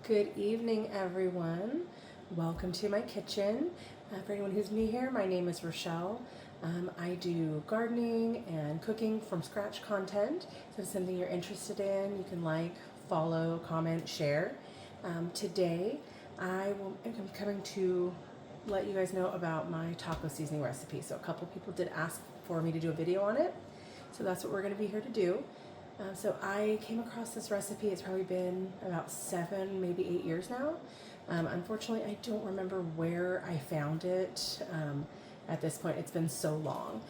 Good evening, everyone. Welcome to my kitchen. For anyone who's new here, my name is Rochelle. I do gardening and cooking from scratch content. So if it's something you're interested in, you can like, follow, comment, share. Today, I'm coming to let you guys know about my taco seasoning recipe. So a couple people did ask for me to do a video on it. So that's what we're going to be here to do. So I came across this recipe. It's probably been about 7, maybe 8 years now. Unfortunately, I don't remember where I found it. At this point, it's been so long.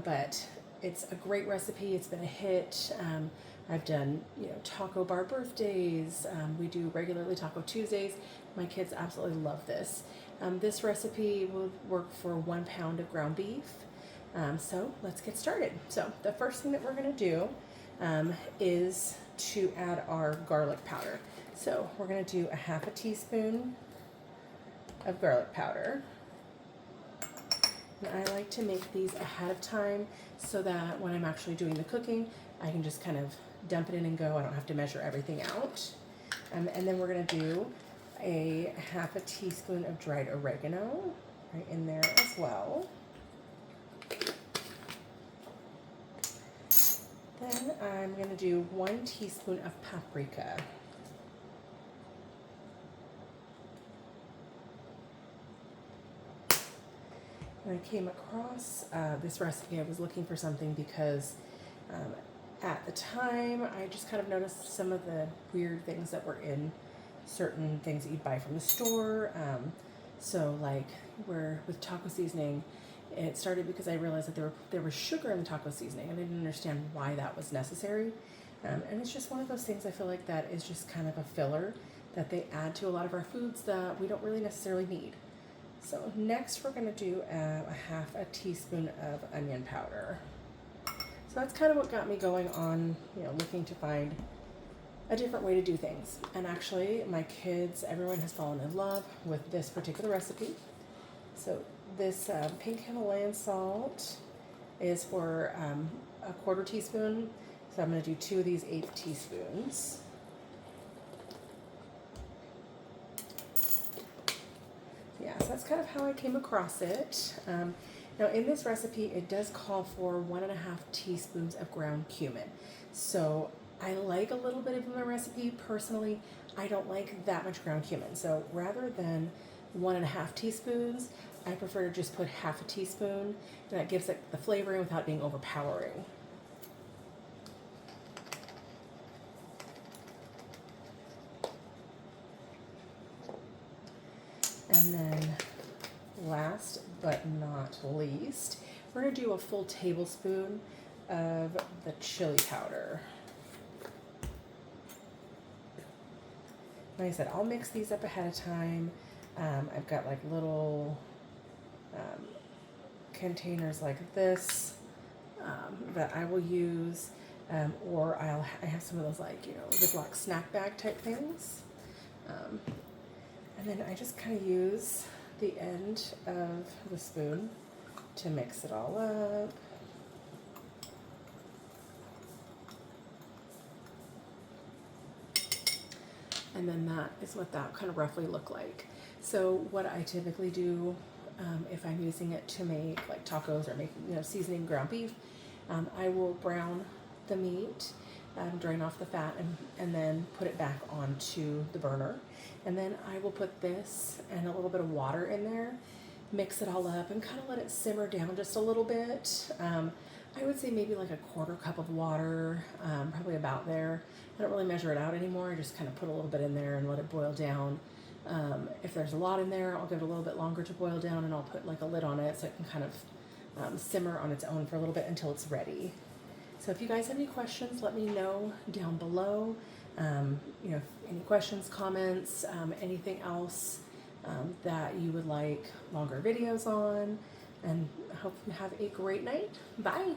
But it's a great recipe. It's been a hit. I've done, taco bar birthdays. We do regularly Taco Tuesdays. My kids absolutely love this. This recipe will work for 1 pound of ground beef. So let's get started. So the first thing that we're going to do is to add our garlic powder. So we're going to do a 1/2 teaspoon of garlic powder. And I like to make these ahead of time so that when I'm actually doing the cooking, I can just kind of dump it in and go. I don't have to measure everything out. And then we're going to do a 1/2 teaspoon of dried oregano right in there as well. Then I'm going to do 1 teaspoon of paprika. And I came across this recipe. I was looking for something because at the time I just kind of noticed some of the weird things that were in certain things that you'd buy from the store. So like with taco seasoning, it started because I realized that there was sugar in taco seasoning, and I didn't understand why that was necessary. And it's just one of those things I feel like that is just kind of a filler that they add to a lot of our foods that we don't really necessarily need. So next we're going to do a 1/2 teaspoon of onion powder. So that's kind of what got me going on, looking to find a different way to do things. And actually my kids, everyone has fallen in love with this particular recipe. So this pink Himalayan salt is for a 1/4 teaspoon. So I'm going to do 2 of these 1/8 teaspoons. Yeah, so that's kind of how I came across it. Now in this recipe, it does call for 1.5 teaspoons of ground cumin. So I like a little bit of in my recipe. Personally, I don't like that much ground cumin. So rather than 1.5 teaspoons, I prefer to just put 1/2 teaspoon, and that gives it the flavor without being overpowering. And then last but not least, we're going to do a full tablespoon of the chili powder. Like I said, I'll mix these up ahead of time. I've got like little containers like this that I will use, or I have some of those like Ziploc snack bag type things, and then I just kind of use the end of the spoon to mix it all up. And then that is what that kind of roughly look like. So what I typically do if I'm using it to make like tacos or make seasoning ground beef, I will brown the meat, drain off the fat, and then put it back onto the burner. And then I will put this and a little bit of water in there, mix it all up, and kind of let it simmer down just a little bit. I would say maybe like a 1/4 cup of water, probably about there. I don't really measure it out anymore. I just kind of put a little bit in there and let it boil down. If there's a lot in there, I'll give it a little bit longer to boil down, and I'll put like a lid on it so it can kind of simmer on its own for a little bit until it's ready. So if you guys have any questions, let me know down below. Any questions, comments, anything else that you would like longer videos on. And I hope you have a great night. Bye.